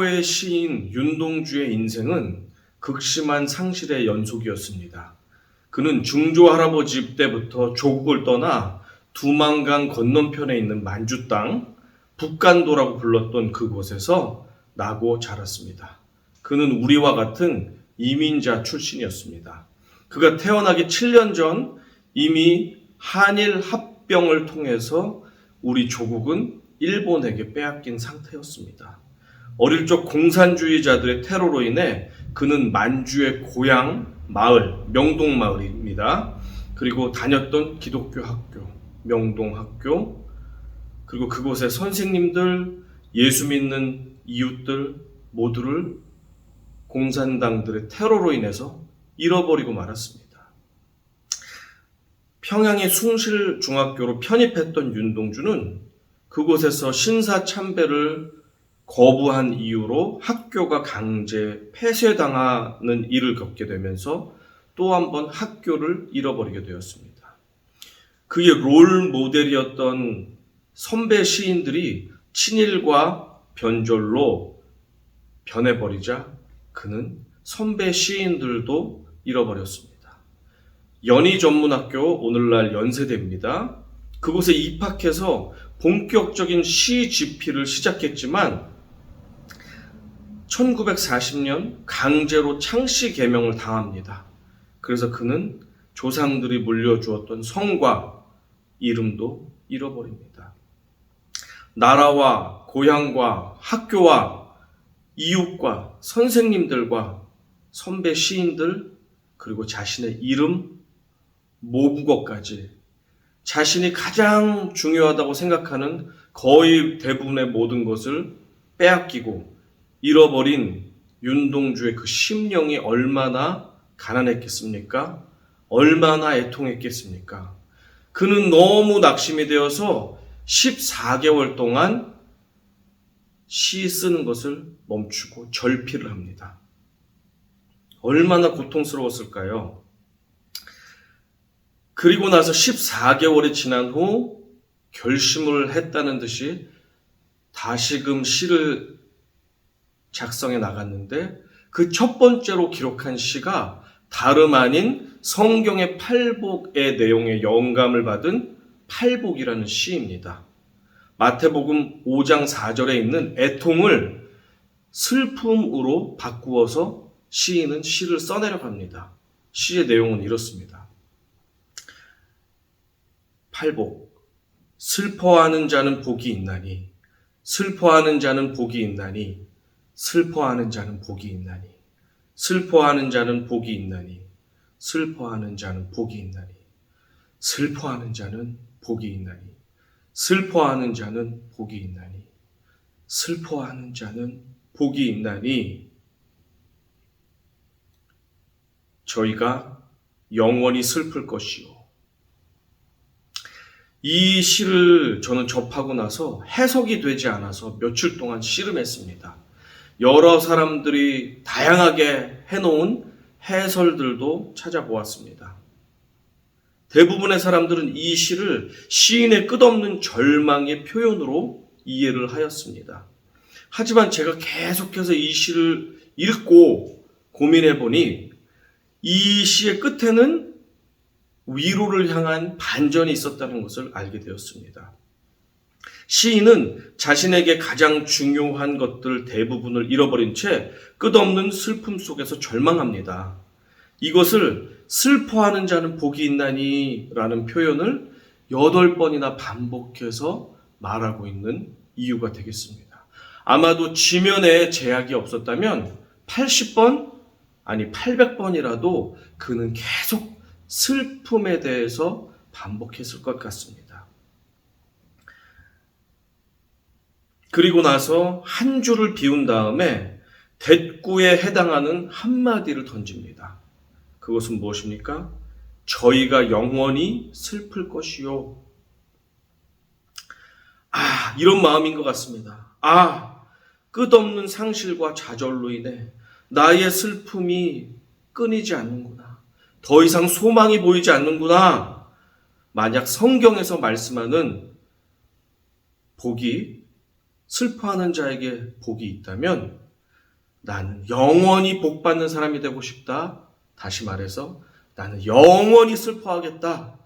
최고의 시인 윤동주의 인생은 극심한 상실의 연속이었습니다. 그는 중조 할아버지 때부터 조국을 떠나 두만강 건너편에 있는 만주 땅, 북간도라고 불렀던 그곳에서 나고 자랐습니다. 그는 우리와 같은 이민자 출신이었습니다. 그가 태어나기 7년 전 이미 한일 합병을 통해서 우리 조국은 일본에게 빼앗긴 상태였습니다. 어릴 적 공산주의자들의 테러로 인해 그는 만주의 고향 마을, 명동마을입니다. 그리고 다녔던 기독교 학교, 명동학교, 그리고 그곳의 선생님들, 예수 믿는 이웃들 모두를 공산당들의 테러로 인해서 잃어버리고 말았습니다. 평양의 숭실중학교로 편입했던 윤동주는 그곳에서 신사참배를 거부한 이유로 학교가 강제 폐쇄당하는 일을 겪게 되면서 또 한 번 학교를 잃어버리게 되었습니다. 그의 롤 모델이었던 선배 시인들이 친일과 변절로 변해버리자 그는 선배 시인들도 잃어버렸습니다. 연희전문학교, 오늘날 연세대입니다. 그곳에 입학해서 본격적인 시 집필을 시작했지만 1940년 강제로 창씨 개명을 당합니다. 그래서 그는 조상들이 물려주었던 성과 이름도 잃어버립니다. 나라와 고향과 학교와 이웃과 선생님들과 선배 시인들 그리고 자신의 이름, 모국어까지 자신이 가장 중요하다고 생각하는 거의 대부분의 모든 것을 빼앗기고 잃어버린 윤동주의 그 심령이 얼마나 가난했겠습니까? 얼마나 애통했겠습니까? 그는 너무 낙심이 되어서 14개월 동안 시 쓰는 것을 멈추고 절필을 합니다. 얼마나 고통스러웠을까요? 그리고 나서 14개월이 지난 후 결심을 했다는 듯이 다시금 시를 작성해 나갔는데 그 첫 번째로 기록한 시가 다름 아닌 성경의 팔복의 내용에 영감을 받은 팔복이라는 시입니다. 마태복음 5장 4절에 있는 애통을 슬픔으로 바꾸어서 시인은 시를 써내려갑니다. 시의 내용은 이렇습니다. 팔복. 슬퍼하는 자는 복이 있나니, 슬퍼하는 자는 복이 있나니, 슬퍼하는 자는 복이 있나니, 슬퍼하는 자는 복이 있나니, 슬퍼하는 자는 복이 있나니, 슬퍼하는 자는 복이 있나니, 슬퍼하는 자는 복이 있나니, 슬퍼하는 자는 복이 있나니, 저희가 영원히 슬플 것이요. 이 시를 저는 접하고 나서 해석이 되지 않아서 며칠 동안 씨름했습니다. 여러 사람들이 다양하게 해놓은 해설들도 찾아보았습니다. 대부분의 사람들은 이 시를 시인의 끝없는 절망의 표현으로 이해를 하였습니다. 하지만 제가 계속해서 이 시를 읽고 고민해보니 이 시의 끝에는 위로를 향한 반전이 있었다는 것을 알게 되었습니다. 시인은 자신에게 가장 중요한 것들 대부분을 잃어버린 채 끝없는 슬픔 속에서 절망합니다. 이것을 슬퍼하는 자는 복이 있나니 라는 표현을 8번이나 반복해서 말하고 있는 이유가 되겠습니다. 아마도 지면에 제약이 없었다면 80번 아니 800번이라도 그는 계속 슬픔에 대해서 반복했을 것 같습니다. 그리고 나서 한 줄을 비운 다음에 대꾸에 해당하는 한마디를 던집니다. 그것은 무엇입니까? 저희가 영원히 슬플 것이요. 이런 마음인 것 같습니다. 끝없는 상실과 좌절로 인해 나의 슬픔이 끊이지 않는구나. 더 이상 소망이 보이지 않는구나. 만약 성경에서 말씀하는 복이, 슬퍼하는 자에게 복이 있다면 나는 영원히 복받는 사람이 되고 싶다. 다시 말해서 나는 영원히 슬퍼하겠다.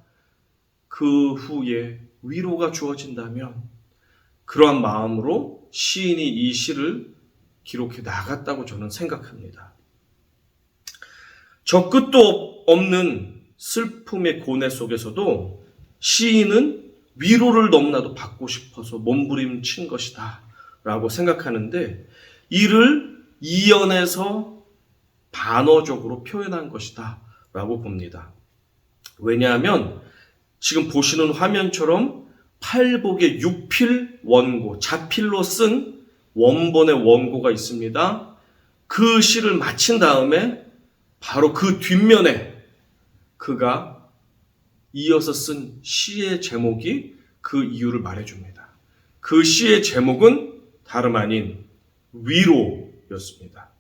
그 후에 위로가 주어진다면 그러한 마음으로 시인이 이 시를 기록해 나갔다고 저는 생각합니다. 저 끝도 없는 슬픔의 고뇌 속에서도 시인은 위로를 너무나도 받고 싶어서 몸부림친 것이다 라고 생각하는데, 이를 이연해서 반어적으로 표현한 것이다 라고 봅니다. 왜냐하면 지금 보시는 화면처럼 팔복의 육필 원고, 자필로 쓴 원본의 원고가 있습니다. 그 시를 마친 다음에 바로 그 뒷면에 그가 이어서 쓴 시의 제목이 그 이유를 말해줍니다. 그 시의 제목은 다름 아닌 위로였습니다.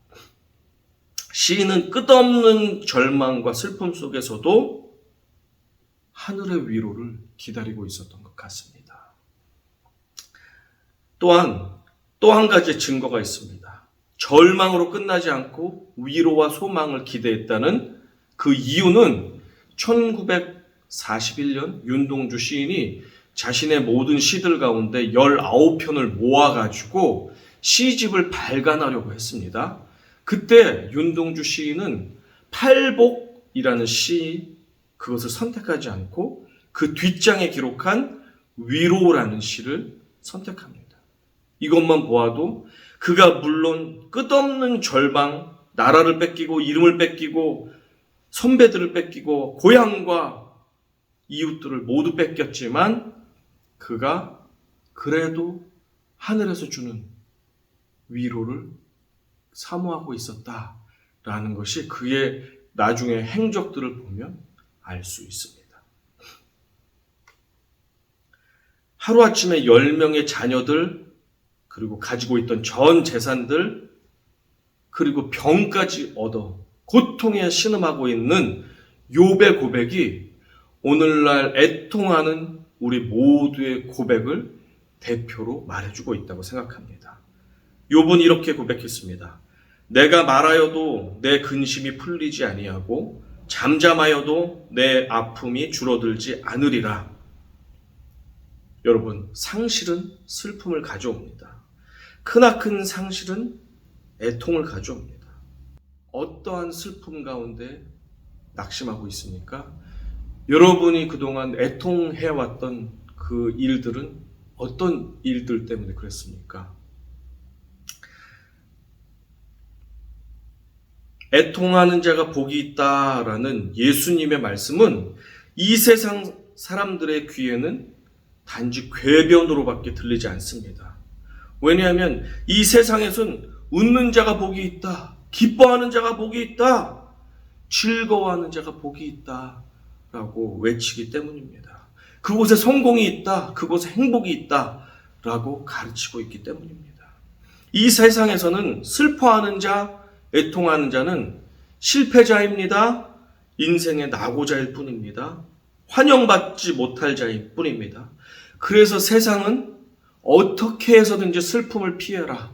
시인은 끝없는 절망과 슬픔 속에서도 하늘의 위로를 기다리고 있었던 것 같습니다. 또한 또 한 가지 증거가 있습니다. 절망으로 끝나지 않고 위로와 소망을 기대했다는 그 이유는 1941년 윤동주 시인이 자신의 모든 시들 가운데 19편을 모아가지고 시집을 발간하려고 했습니다. 그때 윤동주 시인은 팔복이라는 시, 그것을 선택하지 않고 그 뒷장에 기록한 위로라는 시를 선택합니다. 이것만 보아도 그가 물론 끝없는 절망, 나라를 뺏기고 이름을 뺏기고 선배들을 뺏기고 고향과 이웃들을 모두 뺏겼지만 그가 그래도 하늘에서 주는 위로를 사모하고 있었다라는 것이 그의 나중에 행적들을 보면 알 수 있습니다. 하루아침에 10명의 자녀들, 그리고 가지고 있던 전 재산들, 그리고 병까지 얻어 고통에 신음하고 있는 욥의 고백이 오늘날 애통하는 우리 모두의 고백을 대표로 말해주고 있다고 생각합니다. 욥은 이렇게 고백했습니다. 내가 말하여도 내 근심이 풀리지 아니하고 잠잠하여도 내 아픔이 줄어들지 않으리라. 여러분, 상실은 슬픔을 가져옵니다. 크나큰 상실은 애통을 가져옵니다. 어떠한 슬픔 가운데 낙심하고 있습니까? 여러분이 그동안 애통해왔던 그 일들은 어떤 일들 때문에 그랬습니까? 애통하는 자가 복이 있다라는 예수님의 말씀은 이 세상 사람들의 귀에는 단지 궤변으로밖에 들리지 않습니다. 왜냐하면 이 세상에선 웃는 자가 복이 있다, 기뻐하는 자가 복이 있다, 즐거워하는 자가 복이 있다 라고 외치기 때문입니다. 그곳에 성공이 있다, 그곳에 행복이 있다 라고 가르치고 있기 때문입니다. 이 세상에서는 슬퍼하는 자, 애통하는 자는 실패자입니다. 인생의 낙오자일 뿐입니다. 환영받지 못할 자일 뿐입니다. 그래서 세상은 어떻게 해서든지 슬픔을 피해라,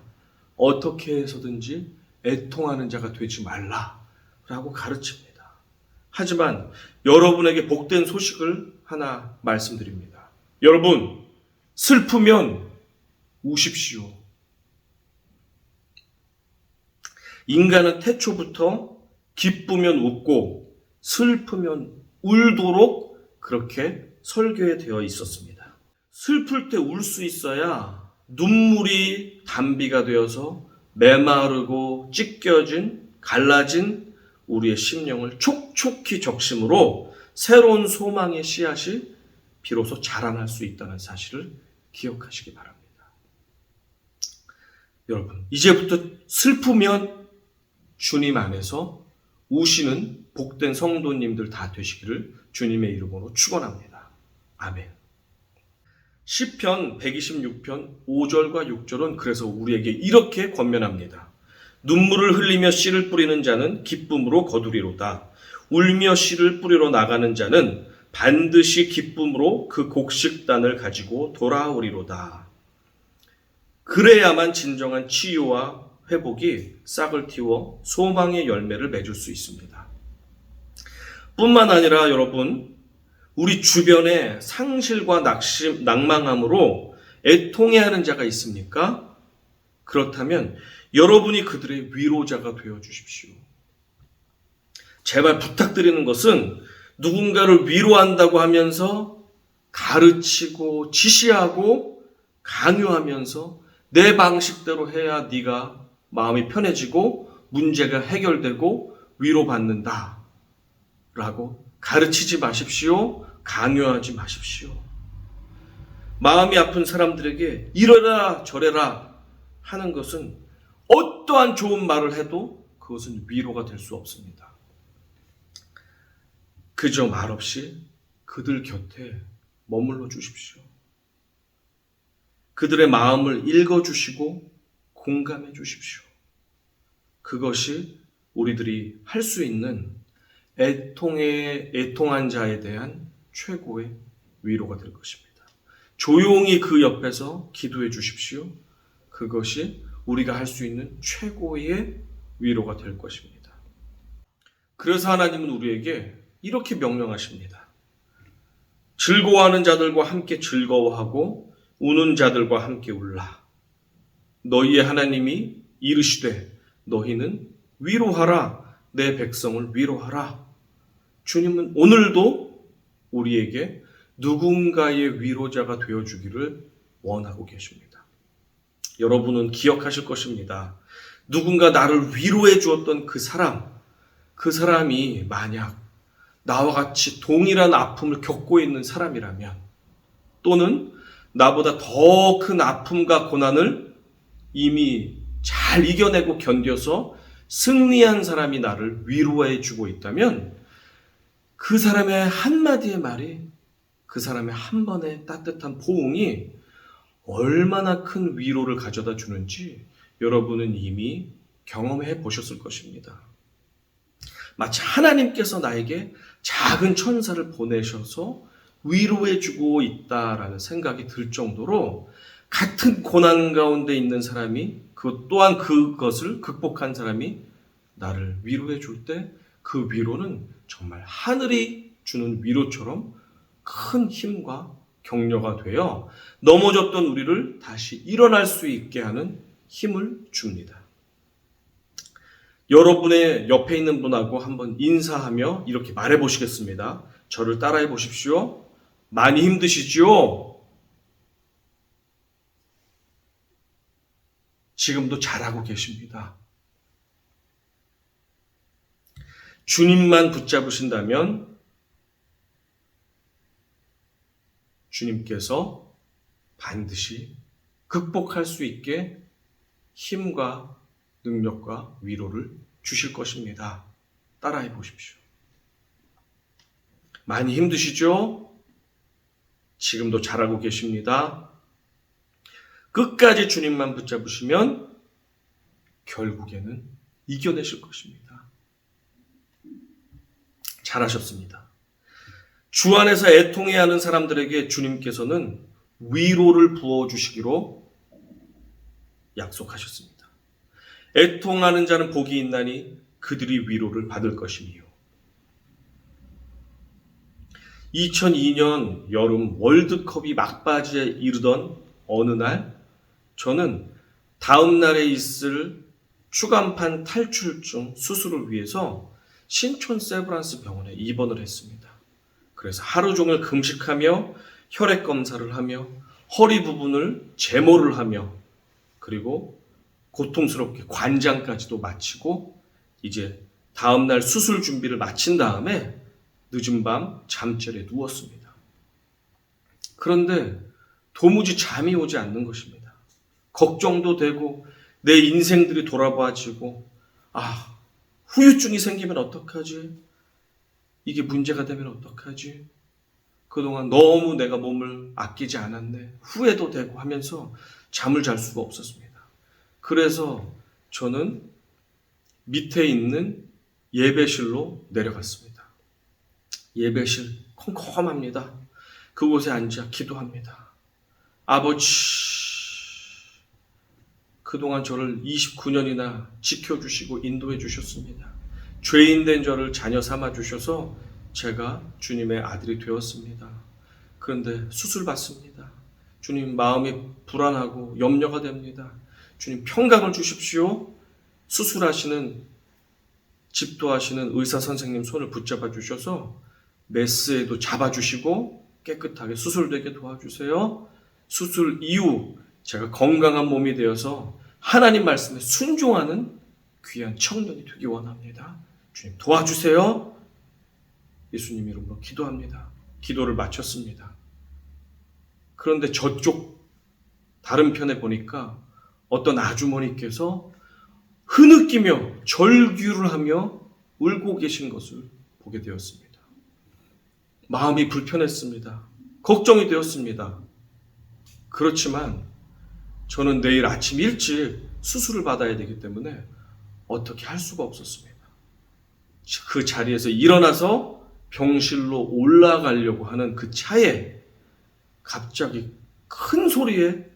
어떻게 해서든지 애통하는 자가 되지 말라라고 가르칩니다. 하지만 여러분에게 복된 소식을 하나 말씀드립니다. 여러분, 슬프면 우십시오. 인간은 태초부터 기쁘면 웃고 슬프면 울도록 그렇게 설계되어 되어 있었습니다. 슬플 때 울 수 있어야 눈물이 단비가 되어서 메마르고 찢겨진, 갈라진 우리의 심령을 촉촉히 적심으로 새로운 소망의 씨앗이 비로소 자라날 수 있다는 사실을 기억하시기 바랍니다. 여러분, 이제부터 슬프면 주님 안에서 우시는 복된 성도님들 다 되시기를 주님의 이름으로 축원합니다. 아멘. 시편 126편 5절과 6절은 그래서 우리에게 이렇게 권면합니다. 눈물을 흘리며 씨를 뿌리는 자는 기쁨으로 거두리로다. 울며 씨를 뿌리러 나가는 자는 반드시 기쁨으로 그 곡식단을 가지고 돌아오리로다. 그래야만 진정한 치유와 회복이 싹을 틔워 소망의 열매를 맺을 수 있습니다. 뿐만 아니라 여러분, 우리 주변에 상실과 낭망함으로 애통해하는 자가 있습니까? 그렇다면 여러분이 그들의 위로자가 되어 주십시오. 제발 부탁드리는 것은 누군가를 위로한다고 하면서 가르치고 지시하고 강요하면서 내 방식대로 해야 네가 마음이 편해지고 문제가 해결되고 위로받는다 라고 가르치지 마십시오. 강요하지 마십시오. 마음이 아픈 사람들에게 이러라 저래라 하는 것은 어떠한 좋은 말을 해도 그것은 위로가 될 수 없습니다. 그저 말없이 그들 곁에 머물러 주십시오. 그들의 마음을 읽어주시고 공감해 주십시오. 그것이 우리들이 할 수 있는 애통한 자에 대한 최고의 위로가 될 것입니다. 조용히 그 옆에서 기도해 주십시오. 그것이 우리가 할 수 있는 최고의 위로가 될 것입니다. 그래서 하나님은 우리에게 이렇게 명령하십니다. 즐거워하는 자들과 함께 즐거워하고 우는 자들과 함께 울라. 너희의 하나님이 이르시되 너희는 위로하라. 내 백성을 위로하라. 주님은 오늘도 우리에게 누군가의 위로자가 되어주기를 원하고 계십니다. 여러분은 기억하실 것입니다. 누군가 나를 위로해 주었던 그 사람이 만약 나와 같이 동일한 아픔을 겪고 있는 사람이라면, 또는 나보다 더 큰 아픔과 고난을 이미 잘 이겨내고 견뎌서 승리한 사람이 나를 위로해 주고 있다면, 그 사람의 한마디의 말이, 그 사람의 한 번의 따뜻한 포옹이 얼마나 큰 위로를 가져다 주는지 여러분은 이미 경험해 보셨을 것입니다. 마치 하나님께서 나에게 작은 천사를 보내셔서 위로해 주고 있다라는 생각이 들 정도로, 같은 고난 가운데 있는 사람이 또한 그것을 극복한 사람이 나를 위로해 줄 때 그 위로는 정말 하늘이 주는 위로처럼 큰 힘과 격려가 되어 넘어졌던 우리를 다시 일어날 수 있게 하는 힘을 줍니다. 여러분의 옆에 있는 분하고 한번 인사하며 이렇게 말해 보시겠습니다. 저를 따라해 보십시오. 많이 힘드시죠? 지금도 잘하고 계십니다. 주님만 붙잡으신다면 주님께서 반드시 극복할 수 있게 힘과 능력과 위로를 주실 것입니다. 따라해 보십시오. 많이 힘드시죠? 지금도 잘하고 계십니다. 끝까지 주님만 붙잡으시면 결국에는 이겨내실 것입니다. 잘하셨습니다. 주 안에서 애통해하는 사람들에게 주님께서는 위로를 부어주시기로 약속하셨습니다. 애통하는 자는 복이 있나니 그들이 위로를 받을 것이니요. 2002년 여름 월드컵이 막바지에 이르던 어느 날, 저는 다음 날에 있을 추간판 탈출증 수술을 위해서 신촌 세브란스 병원에 입원을 했습니다. 그래서 하루 종일 금식하며 혈액 검사를 하며 허리 부분을 제모를 하며, 그리고 고통스럽게 관장까지도 마치고 이제 다음날 수술 준비를 마친 다음에 늦은 밤 잠자리에 누웠습니다. 그런데 도무지 잠이 오지 않는 것입니다. 걱정도 되고 내 인생들이 돌아봐지고, 후유증이 생기면 어떡하지? 이게 문제가 되면 어떡하지? 그동안 너무 내가 몸을 아끼지 않았네. 후회도 되고 하면서 잠을 잘 수가 없었습니다. 그래서 저는 밑에 있는 예배실로 내려갔습니다. 예배실 컴컴합니다. 그곳에 앉아 기도합니다. 아버지, 그동안 저를 29년이나 지켜주시고 인도해 주셨습니다. 죄인 된 저를 자녀 삼아 주셔서 제가 주님의 아들이 되었습니다. 그런데 수술 받습니다. 주님, 마음이 불안하고 염려가 됩니다. 주님, 평강을 주십시오. 수술하시는, 집도하시는 의사 선생님 손을 붙잡아 주셔서 메스에도 잡아주시고 깨끗하게 수술되게 도와주세요. 수술 이후 제가 건강한 몸이 되어서 하나님 말씀에 순종하는 귀한 청년이 되기 원합니다. 주님, 도와주세요. 예수님 이름으로 기도합니다. 기도를 마쳤습니다. 그런데 저쪽 다른 편에 보니까 어떤 아주머니께서 흐느끼며 절규를 하며 울고 계신 것을 보게 되었습니다. 마음이 불편했습니다. 걱정이 되었습니다. 그렇지만 저는 내일 아침 일찍 수술을 받아야 되기 때문에 어떻게 할 수가 없었습니다. 그 자리에서 일어나서 병실로 올라가려고 하는 그 차에 갑자기 큰 소리의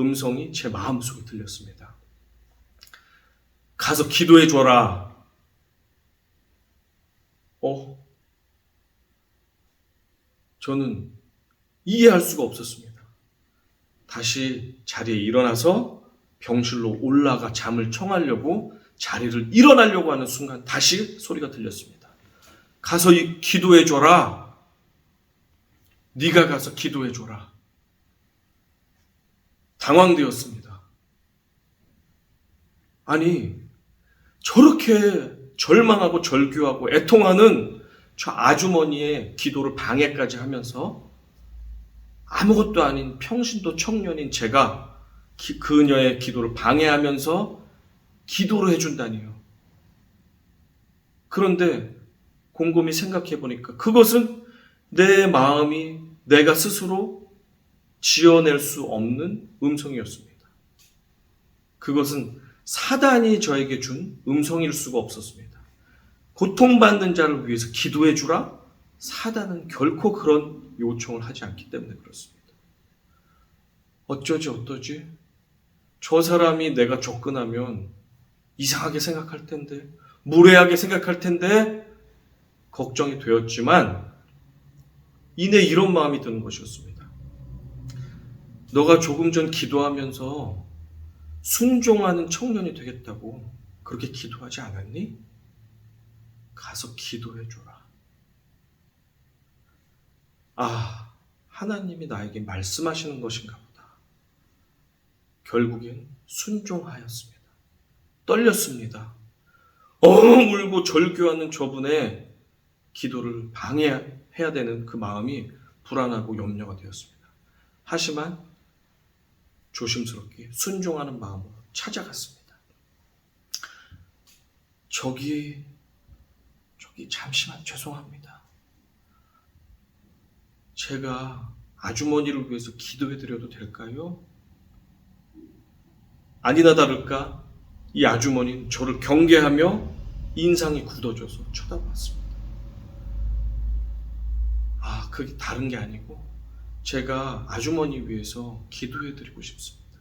음성이 제 마음속에 들렸습니다. 가서 기도해 줘라. 저는 이해할 수가 없었습니다. 다시 자리에 일어나서 병실로 올라가 잠을 청하려고 자리를 일어나려고 하는 순간 다시 소리가 들렸습니다. 가서 기도해 줘라. 네가 가서 기도해 줘라. 당황되었습니다. 아니, 저렇게 절망하고 절규하고 애통하는 저 아주머니의 기도를 방해까지 하면서 아무것도 아닌 평신도 청년인 제가 그녀의 기도를 방해하면서 기도를 해준다니요. 그런데 곰곰이 생각해 보니까 그것은 내 마음이 내가 스스로 지어낼 수 없는 음성이었습니다. 그것은 사단이 저에게 준 음성일 수가 없었습니다. 고통받는 자를 위해서 기도해 주라? 사단은 결코 그런 요청을 하지 않기 때문에 그렇습니다. 어쩌지? 저 사람이 내가 접근하면 이상하게 생각할 텐데, 무례하게 생각할 텐데 걱정이 되었지만 이내 이런 마음이 드는 것이었습니다. 너가 조금 전 기도하면서 순종하는 청년이 되겠다고 그렇게 기도하지 않았니? 가서 기도해 줘라. 하나님이 나에게 말씀하시는 것인가 보다. 결국엔 순종하였습니다. 떨렸습니다. 울고 절규하는 저분의 기도를 방해해야 되는 그 마음이 불안하고 염려가 되었습니다. 하지만 조심스럽게 순종하는 마음으로 찾아갔습니다. 저기 잠시만 죄송합니다. 제가 아주머니를 위해서 기도해드려도 될까요? 아니나 다를까 이 아주머니는 저를 경계하며 인상이 굳어져서 쳐다봤습니다. 그게 다른 게 아니고 제가 아주머니 위해서 기도해드리고 싶습니다.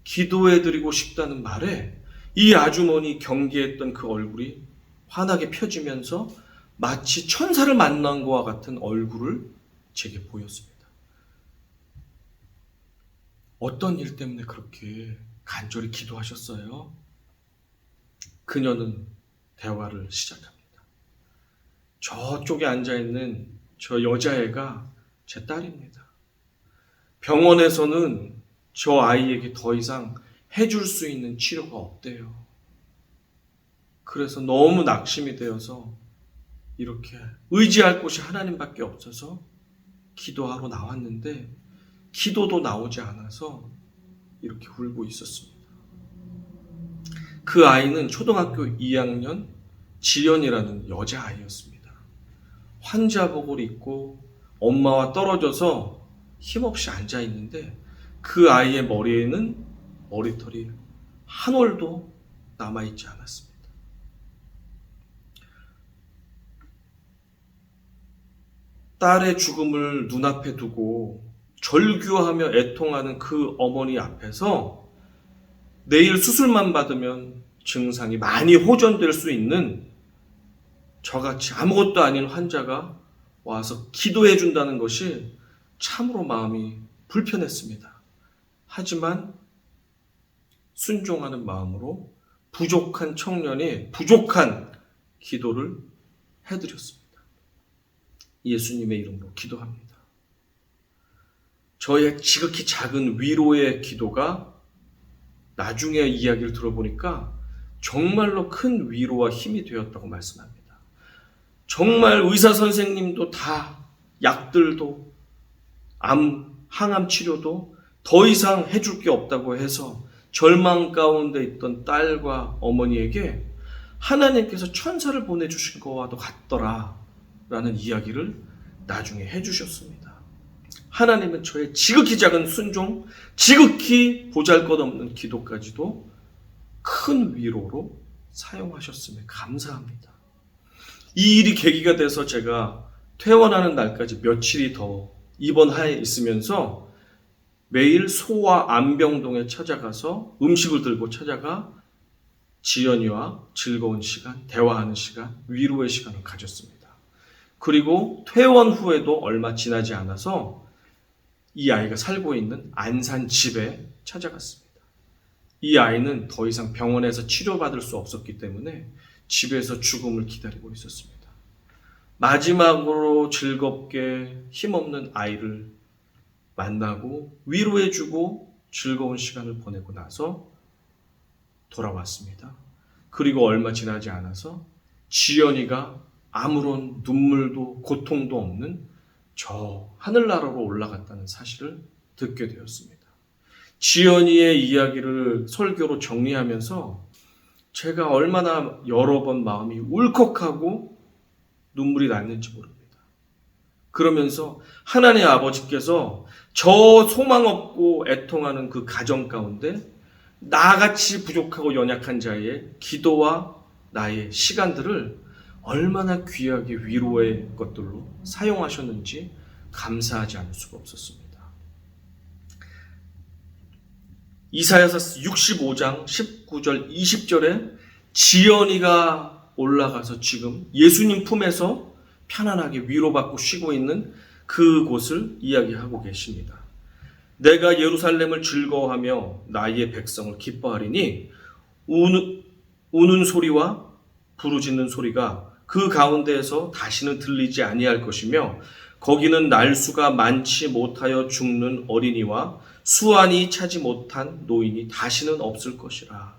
기도해드리고 싶다는 말에 이 아주머니 경계했던 그 얼굴이 환하게 펴지면서 마치 천사를 만난 것과 같은 얼굴을 제게 보였습니다. 어떤 일 때문에 그렇게 간절히 기도하셨어요? 그녀는 대화를 시작합니다. 저쪽에 앉아있는 저 여자애가 제 딸입니다. 병원에서는 저 아이에게 더 이상 해줄 수 있는 치료가 없대요. 그래서 너무 낙심이 되어서 이렇게 의지할 곳이 하나님밖에 없어서 기도하러 나왔는데 기도도 나오지 않아서 이렇게 울고 있었습니다. 그 아이는 초등학교 2학년 지연이라는 여자아이였습니다. 환자복을 입고 엄마와 떨어져서 힘없이 앉아있는데 그 아이의 머리에는 머리털이 한 올도 남아있지 않았습니다. 딸의 죽음을 눈앞에 두고 절규하며 애통하는 그 어머니 앞에서 내일 수술만 받으면 증상이 많이 호전될 수 있는 저같이 아무것도 아닌 환자가 와서 기도해 준다는 것이 참으로 마음이 불편했습니다. 하지만 순종하는 마음으로 부족한 청년이 부족한 기도를 해드렸습니다. 예수님의 이름으로 기도합니다. 저의 지극히 작은 위로의 기도가 나중에 이야기를 들어보니까 정말로 큰 위로와 힘이 되었다고 말씀합니다. 정말 의사 선생님도 다 약들도 항암 치료도 더 이상 해줄 게 없다고 해서 절망 가운데 있던 딸과 어머니에게 하나님께서 천사를 보내주신 거와도 같더라 라는 이야기를 나중에 해주셨습니다. 하나님은 저의 지극히 작은 순종, 지극히 보잘것없는 기도까지도 큰 위로로 사용하셨음에 감사합니다. 이 일이 계기가 돼서 제가 퇴원하는 날까지 며칠이 더 입원하에 있으면서 매일 소아 안병동에 찾아가서 음식을 들고 찾아가 지연이와 즐거운 시간, 대화하는 시간, 위로의 시간을 가졌습니다. 그리고 퇴원 후에도 얼마 지나지 않아서 이 아이가 살고 있는 안산 집에 찾아갔습니다. 이 아이는 더 이상 병원에서 치료받을 수 없었기 때문에 집에서 죽음을 기다리고 있었습니다. 마지막으로 즐겁게 힘없는 아이를 만나고 위로해주고 즐거운 시간을 보내고 나서 돌아왔습니다. 그리고 얼마 지나지 않아서 지연이가 아무런 눈물도 고통도 없는 저 하늘나라로 올라갔다는 사실을 듣게 되었습니다. 지연이의 이야기를 설교로 정리하면서 제가 얼마나 여러 번 마음이 울컥하고 눈물이 났는지 모릅니다. 그러면서 하나님 아버지께서 저 소망 없고 애통하는 그 가정 가운데 나같이 부족하고 연약한 자의 기도와 나의 시간들을 얼마나 귀하게 위로의 것들로 사용하셨는지 감사하지 않을 수가 없었습니다. 이사야서 65장 19절 20절에 지연이가 올라가서 지금 예수님 품에서 편안하게 위로받고 쉬고 있는 그곳을 이야기하고 계십니다. 내가 예루살렘을 즐거워하며 나의 백성을 기뻐하리니 우는 소리와 부르짖는 소리가 그 가운데에서 다시는 들리지 아니할 것이며 거기는 날수가 많지 못하여 죽는 어린이와 수완이 차지 못한 노인이 다시는 없을 것이라.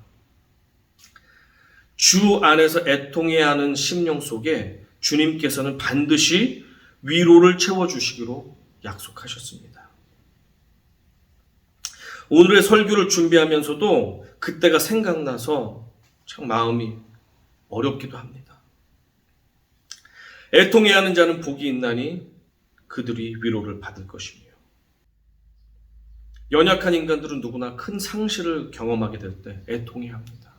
주 안에서 애통해야 하는 심령 속에 주님께서는 반드시 위로를 채워주시기로 약속하셨습니다. 오늘의 설교를 준비하면서도 그때가 생각나서 참 마음이 어렵기도 합니다. 애통해야 하는 자는 복이 있나니 그들이 위로를 받을 것이며 연약한 인간들은 누구나 큰 상실을 경험하게 될 때 애통해야 합니다.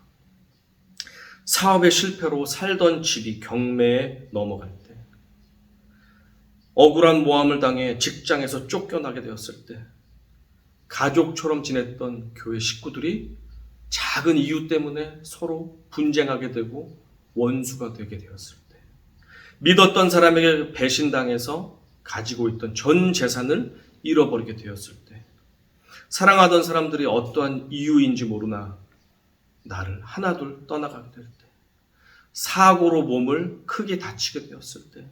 사업의 실패로 살던 집이 경매에 넘어갈 때, 억울한 모함을 당해 직장에서 쫓겨나게 되었을 때, 가족처럼 지냈던 교회 식구들이 작은 이유 때문에 서로 분쟁하게 되고 원수가 되게 되었을 때, 믿었던 사람에게 배신당해서 가지고 있던 전 재산을 잃어버리게 되었을 때, 사랑하던 사람들이 어떠한 이유인지 모르나 나를 하나둘 떠나가게 될 때, 사고로 몸을 크게 다치게 되었을 때,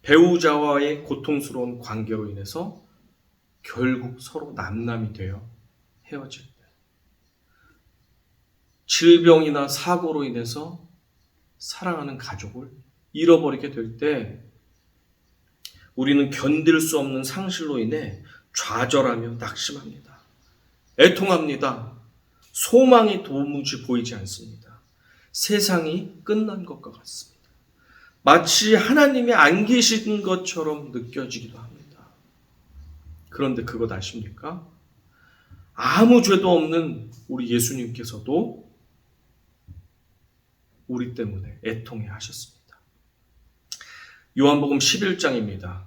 배우자와의 고통스러운 관계로 인해서 결국 서로 남남이 되어 헤어질 때, 질병이나 사고로 인해서 사랑하는 가족을 잃어버리게 될 때, 우리는 견딜 수 없는 상실로 인해 좌절하며 낙심합니다. 애통합니다. 소망이 도무지 보이지 않습니다. 세상이 끝난 것과 같습니다. 마치 하나님이 안 계신 것처럼 느껴지기도 합니다. 그런데 그것 아십니까? 아무 죄도 없는 우리 예수님께서도 우리 때문에 애통해 하셨습니다. 요한복음 11장입니다.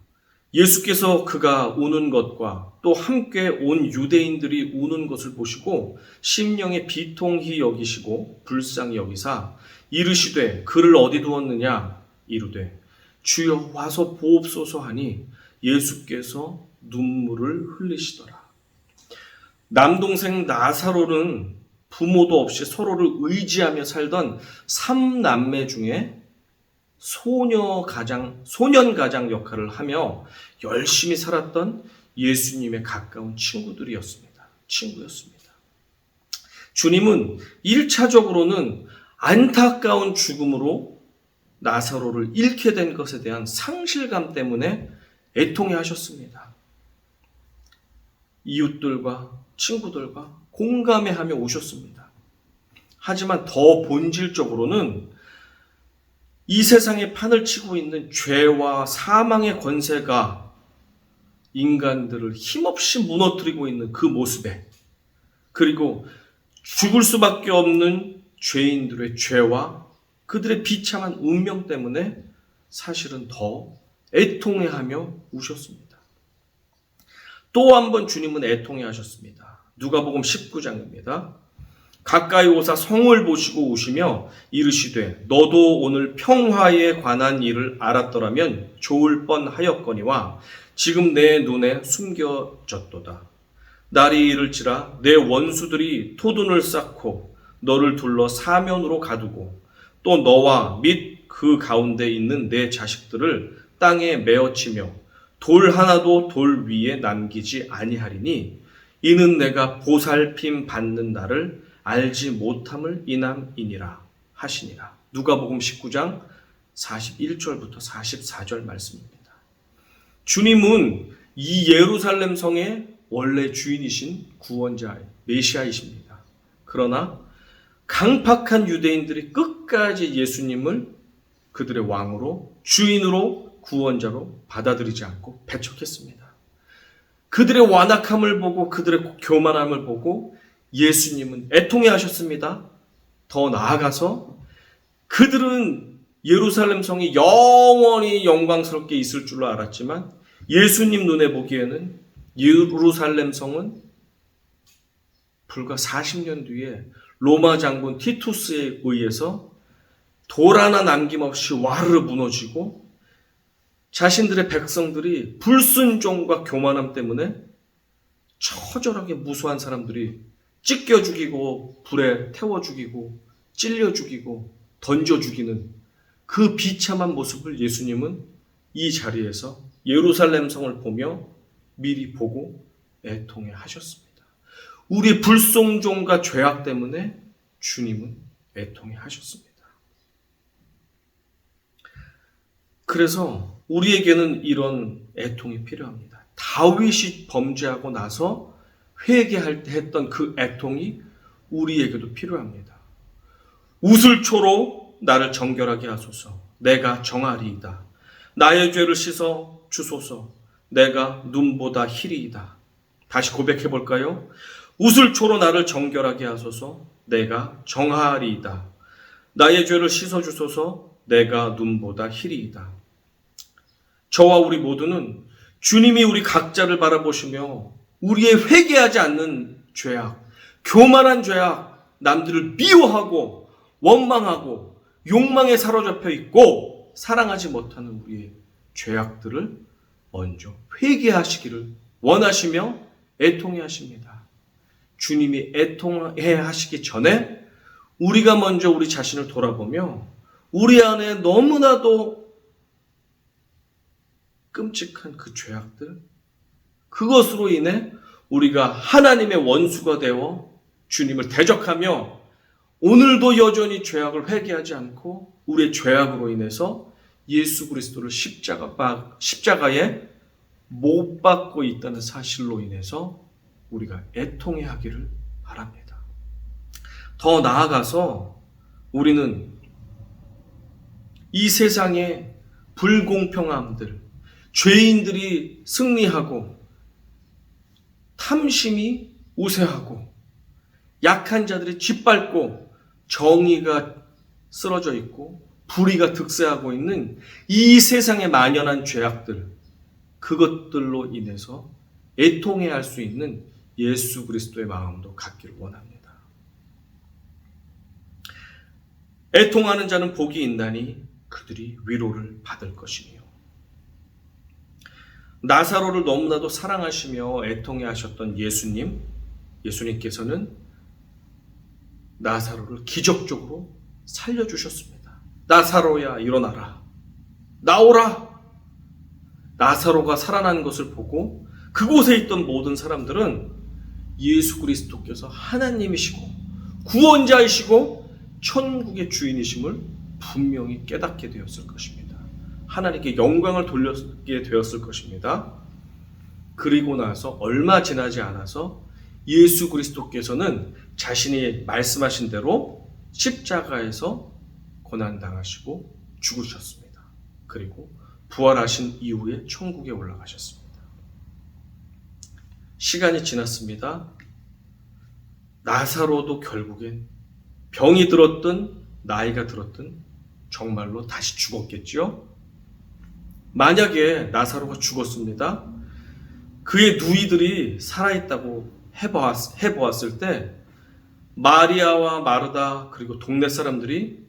예수께서 그가 우는 것과 또 함께 온 유대인들이 우는 것을 보시고 심령에 비통히 여기시고 불쌍히 여기사 이르시되 그를 어디 두었느냐 이르되 주여 와서 보옵소서 하니 예수께서 눈물을 흘리시더라. 남동생 나사로는 부모도 없이 서로를 의지하며 살던 3남매 중에 소년가장 역할을 하며 열심히 살았던 예수님의 가까운 친구였습니다. 주님은 1차적으로는 안타까운 죽음으로 나사로를 잃게 된 것에 대한 상실감 때문에 애통해 하셨습니다. 이웃들과 친구들과 공감해하며 오셨습니다. 하지만 더 본질적으로는 이 세상에 판을 치고 있는 죄와 사망의 권세가 인간들을 힘없이 무너뜨리고 있는 그 모습에, 그리고 죽을 수밖에 없는 죄인들의 죄와 그들의 비참한 운명 때문에 사실은 더 애통해하며 우셨습니다. 또 한 번 주님은 애통해 하셨습니다. 누가복음 19장입니다. 가까이 오사 성을 보시고 우시며 이르시되 너도 오늘 평화에 관한 일을 알았더라면 좋을 뻔하였거니와 지금 내 눈에 숨겨졌도다. 날이 이를지라 내 원수들이 토둔을 쌓고 너를 둘러 사면으로 가두고 또 너와 및 그 가운데 있는 내 자식들을 땅에 메어치며 돌 하나도 돌 위에 남기지 아니하리니 이는 내가 보살핌 받는 날을 알지 못함을 인함이니라 하시니라. 누가복음 19장 41절부터 44절 말씀입니다. 주님은 이 예루살렘 성의 원래 주인이신 구원자 메시아이십니다. 그러나 강팍한 유대인들이 끝까지 예수님을 그들의 왕으로, 주인으로, 구원자로 받아들이지 않고 배척했습니다. 그들의 완악함을 보고 그들의 교만함을 보고 예수님은 애통해 하셨습니다. 더 나아가서 그들은 예루살렘 성이 영원히 영광스럽게 있을 줄로 알았지만 예수님 눈에 보기에는 예루살렘 성은 불과 40년 뒤에 로마 장군 티투스에 의해서 돌 하나 남김없이 와르르 무너지고 자신들의 백성들이 불순종과 교만함 때문에 처절하게 무수한 사람들이 찢겨 죽이고 불에 태워 죽이고 찔려 죽이고 던져 죽이는 그 비참한 모습을 예수님은 이 자리에서 예루살렘 성을 보며 미리 보고 애통해 하셨습니다. 우리의 불순종과 죄악 때문에 주님은 애통해 하셨습니다. 그래서 우리에게는 이런 애통이 필요합니다. 다윗이 범죄하고 나서 회개했던 그 애통이 우리에게도 필요합니다. 우슬초로 나를 정결하게 하소서. 내가 정하리이다. 나의 죄를 씻어 주소서. 내가 눈보다 희리이다. 다시 고백해 볼까요? 우슬초로 나를 정결하게 하소서. 내가 정하리이다. 나의 죄를 씻어 주소서. 내가 눈보다 희리이다. 저와 우리 모두는 주님이 우리 각자를 바라보시며 우리의 회개하지 않는 죄악, 교만한 죄악, 남들을 미워하고 원망하고 욕망에 사로잡혀 있고 사랑하지 못하는 우리의 죄악들을 먼저 회개하시기를 원하시며 애통해 하십니다. 주님이 애통해 하시기 전에 우리가 먼저 우리 자신을 돌아보며 우리 안에 너무나도 끔찍한 그 죄악들, 그것으로 인해 우리가 하나님의 원수가 되어 주님을 대적하며 오늘도 여전히 죄악을 회개하지 않고 우리의 죄악으로 인해서 예수 그리스도를 십자가에 못 박고 있다는 사실로 인해서 우리가 애통해 하기를 바랍니다. 더 나아가서 우리는 이 세상의 불공평함들, 죄인들이 승리하고 탐심이 우세하고 약한 자들이 짓밟고 정의가 쓰러져 있고 불의가 득세하고 있는 이 세상에 만연한 죄악들, 그것들로 인해서 애통해야 할 수 있는 예수 그리스도의 마음도 갖기를 원합니다. 애통하는 자는 복이 있나니 그들이 위로를 받을 것이니요. 나사로를 너무나도 사랑하시며 애통해 하셨던 예수님께서는 나사로를 기적적으로 살려주셨습니다. 나사로야 일어나라. 나오라. 나사로가 살아나는 것을 보고 그곳에 있던 모든 사람들은 예수 그리스도께서 하나님이시고 구원자이시고 천국의 주인이심을 분명히 깨닫게 되었을 것입니다. 하나님께 영광을 돌리게 되었을 것입니다. 그리고 나서 얼마 지나지 않아서 예수 그리스도께서는 자신이 말씀하신 대로 십자가에서 고난당하시고 죽으셨습니다. 그리고 부활하신 이후에 천국에 올라가셨습니다. 시간이 지났습니다. 나사로도 결국엔 병이 들었든 나이가 들었든 정말로 다시 죽었겠죠. 만약에 나사로가 죽었습니다. 그의 누이들이 살아있다고 해보았을 때 마리아와 마르다 그리고 동네 사람들이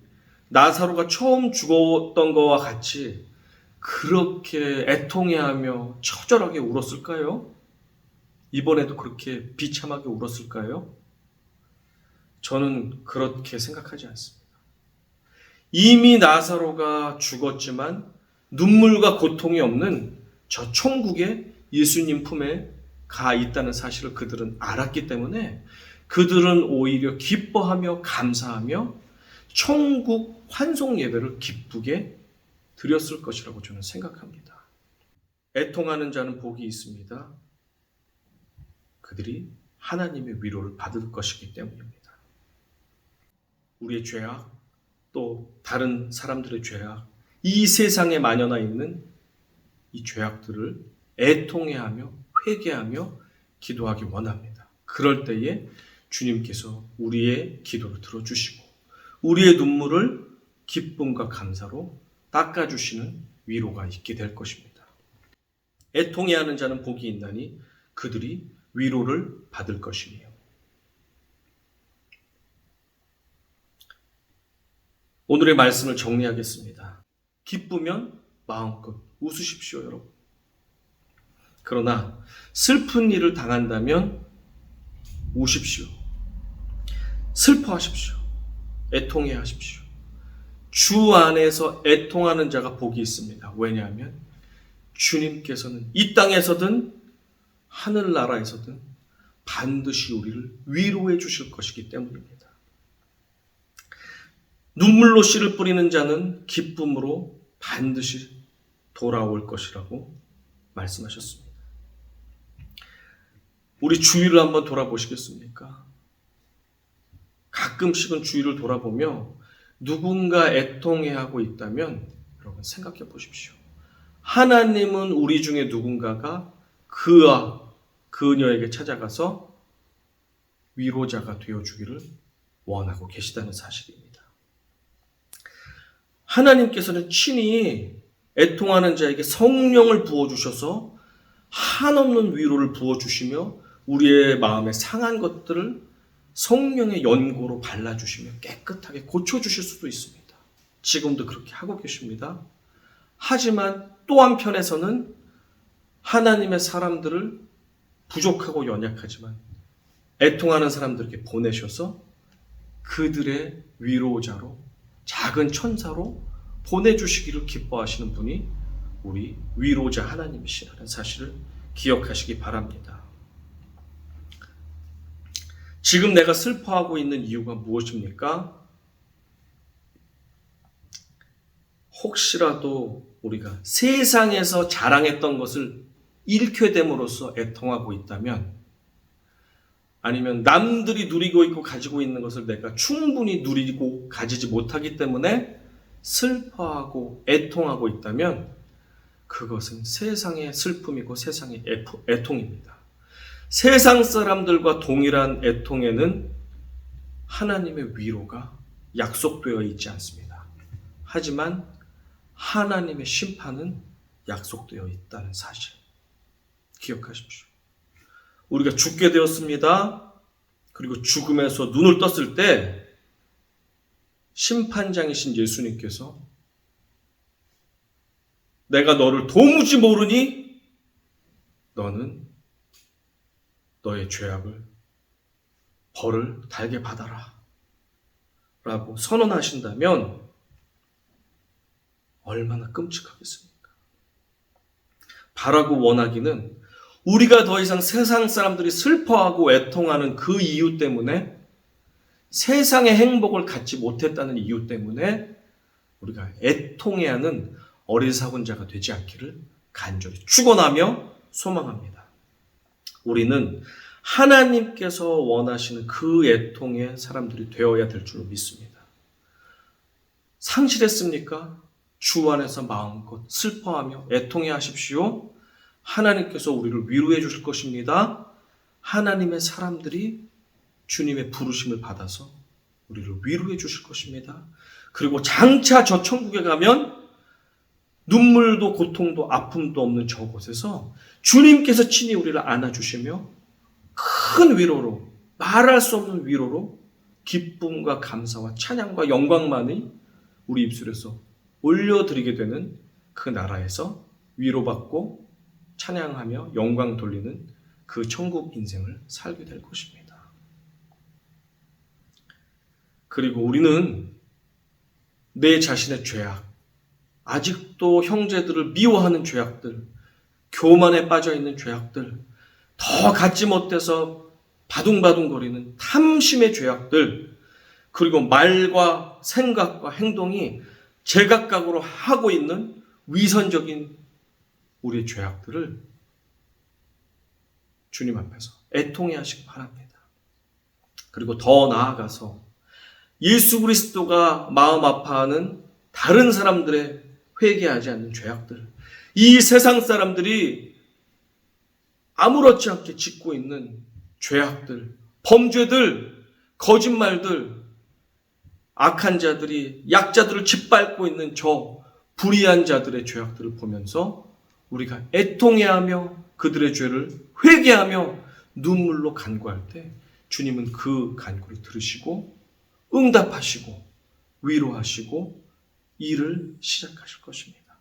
나사로가 처음 죽었던 것과 같이 그렇게 애통해하며 처절하게 울었을까요? 이번에도 그렇게 비참하게 울었을까요? 저는 그렇게 생각하지 않습니다. 이미 나사로가 죽었지만 눈물과 고통이 없는 저 천국에 예수님 품에 가 있다는 사실을 그들은 알았기 때문에 그들은 오히려 기뻐하며 감사하며 천국 환송 예배를 기쁘게 드렸을 것이라고 저는 생각합니다. 애통하는 자는 복이 있습니다. 그들이 하나님의 위로를 받을 것이기 때문입니다. 우리의 죄악, 또 다른 사람들의 죄악, 이 세상에 만연해 있는 이 죄악들을 애통해하며 회개하며 기도하기 원합니다. 그럴 때에 주님께서 우리의 기도를 들어주시고 우리의 눈물을 기쁨과 감사로 닦아주시는 위로가 있게 될 것입니다. 애통해하는 자는 복이 있나니 그들이 위로를 받을 것이니요. 오늘의 말씀을 정리하겠습니다. 기쁘면 마음껏 웃으십시오, 여러분. 그러나 슬픈 일을 당한다면 우십시오. 슬퍼하십시오. 애통해 하십시오. 주 안에서 애통하는 자가 복이 있습니다. 왜냐하면 주님께서는 이 땅에서든 하늘나라에서든 반드시 우리를 위로해 주실 것이기 때문입니다. 눈물로 씨를 뿌리는 자는 기쁨으로 반드시 돌아올 것이라고 말씀하셨습니다. 우리 주위를 한번 돌아보시겠습니까? 가끔씩은 주위를 돌아보며 누군가 애통해하고 있다면 여러분 생각해 보십시오. 하나님은 우리 중에 누군가가 그와 그녀에게 찾아가서 위로자가 되어주기를 원하고 계시다는 사실입니다. 하나님께서는 친히 애통하는 자에게 성령을 부어주셔서 한없는 위로를 부어주시며 우리의 마음에 상한 것들을 성령의 연고로 발라주시며 깨끗하게 고쳐주실 수도 있습니다. 지금도 그렇게 하고 계십니다. 하지만 또 한편에서는 하나님의 사람들을 부족하고 연약하지만 애통하는 사람들에게 보내셔서 그들의 위로자로 작은 천사로 보내주시기를 기뻐하시는 분이 우리 위로자 하나님이시라는 사실을 기억하시기 바랍니다. 지금 내가 슬퍼하고 있는 이유가 무엇입니까? 혹시라도 우리가 세상에서 자랑했던 것을 잃게 됨으로써 애통하고 있다면, 아니면 남들이 누리고 있고 가지고 있는 것을 내가 충분히 누리고 가지지 못하기 때문에 슬퍼하고 애통하고 있다면 그것은 세상의 슬픔이고 세상의 애통입니다. 세상 사람들과 동일한 애통에는 하나님의 위로가 약속되어 있지 않습니다. 하지만 하나님의 심판은 약속되어 있다는 사실, 기억하십시오. 우리가 죽게 되었습니다. 그리고 죽음에서 눈을 떴을 때 심판장이신 예수님께서 내가 너를 도무지 모르니 너는 너의 죄악을 벌을 달게 받아라 라고 선언하신다면 얼마나 끔찍하겠습니까? 바라고 원하기는 우리가 더 이상 세상 사람들이 슬퍼하고 애통하는 그 이유 때문에, 세상의 행복을 갖지 못했다는 이유 때문에 우리가 애통해야 하는 어리석은 자가 되지 않기를 간절히 축원하며 소망합니다. 우리는 하나님께서 원하시는 그 애통의 사람들이 되어야 될 줄로 믿습니다. 상실했습니까? 주 안에서 마음껏 슬퍼하며 애통해 하십시오. 하나님께서 우리를 위로해 주실 것입니다. 하나님의 사람들이 주님의 부르심을 받아서 우리를 위로해 주실 것입니다. 그리고 장차 저 천국에 가면 눈물도 고통도 아픔도 없는 저곳에서 주님께서 친히 우리를 안아주시며 큰 위로로, 말할 수 없는 위로로 기쁨과 감사와 찬양과 영광만이 우리 입술에서 올려드리게 되는 그 나라에서 위로받고 찬양하며 영광 돌리는 그 천국 인생을 살게 될 것입니다. 그리고 우리는 내 자신의 죄악, 아직도 형제들을 미워하는 죄악들, 교만에 빠져있는 죄악들, 더 갖지 못해서 바둥바둥거리는 탐심의 죄악들, 그리고 말과 생각과 행동이 제각각으로 하고 있는 위선적인 우리의 죄악들을 주님 앞에서 애통해 하시기 바랍니다. 그리고 더 나아가서 예수 그리스도가 마음 아파하는 다른 사람들의 회개하지 않는 죄악들, 이 세상 사람들이 아무렇지 않게 짓고 있는 죄악들, 범죄들, 거짓말들, 악한 자들이 약자들을 짓밟고 있는 저 불의한 자들의 죄악들을 보면서 우리가 애통해하며 그들의 죄를 회개하며 눈물로 간구할 때 주님은 그 간구를 들으시고 응답하시고 위로하시고 일을 시작하실 것입니다.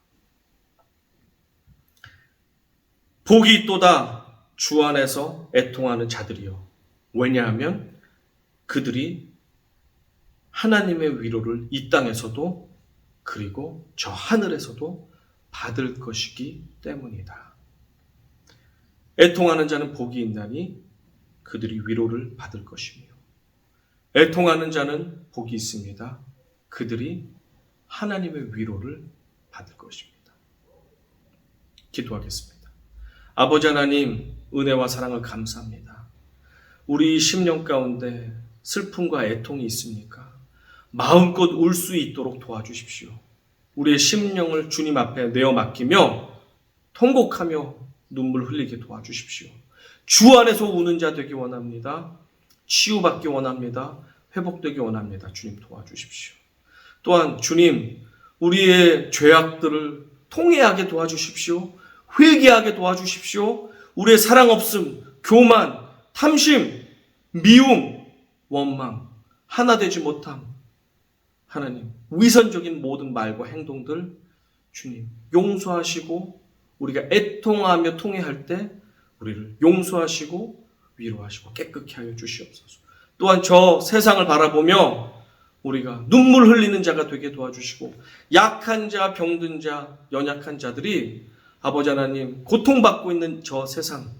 복이 있도다 주 안에서 애통하는 자들이요. 왜냐하면 그들이 하나님의 위로를 이 땅에서도 그리고 저 하늘에서도 받을 것이기 때문이다. 애통하는 자는 복이 있나니 그들이 위로를 받을 것이며, 애통하는 자는 복이 있습니다. 그들이 하나님의 위로를 받을 것입니다. 기도하겠습니다. 아버지 하나님, 은혜와 사랑을 감사합니다. 우리 심령 가운데 슬픔과 애통이 있습니까? 마음껏 울 수 있도록 도와주십시오. 우리의 심령을 주님 앞에 내어 맡기며 통곡하며 눈물 흘리게 도와주십시오. 주 안에서 우는 자 되기 원합니다. 치유받기 원합니다. 회복되기 원합니다. 주님 도와주십시오. 또한 주님, 우리의 죄악들을 통회하게 도와주십시오. 회개하게 도와주십시오. 우리의 사랑 없음, 교만, 탐심, 미움, 원망, 하나 되지 못함, 하나님, 위선적인 모든 말과 행동들 주님 용서하시고 우리가 애통하며 통회할 때 우리를 용서하시고 위로하시고 깨끗게 하여 주시옵소서. 또한 저 세상을 바라보며 우리가 눈물 흘리는 자가 되게 도와주시고 약한 자, 병든 자, 연약한 자들이 아버지 하나님 고통받고 있는 저 세상,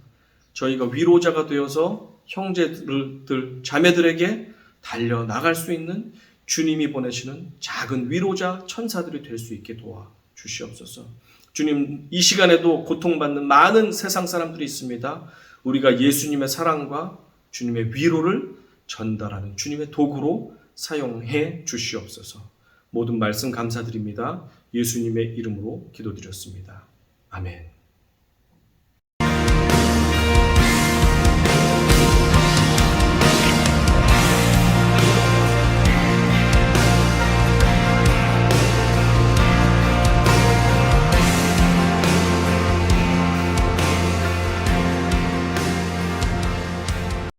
저희가 위로자가 되어서 형제들, 자매들에게 달려나갈 수 있는 주님이 보내시는 작은 위로자 천사들이 될 수 있게 도와주시옵소서. 주님, 이 시간에도 고통받는 많은 세상 사람들이 있습니다. 우리가 예수님의 사랑과 주님의 위로를 전달하는 주님의 도구로 사용해 주시옵소서. 모든 말씀 감사드립니다. 예수님의 이름으로 기도드렸습니다. 아멘.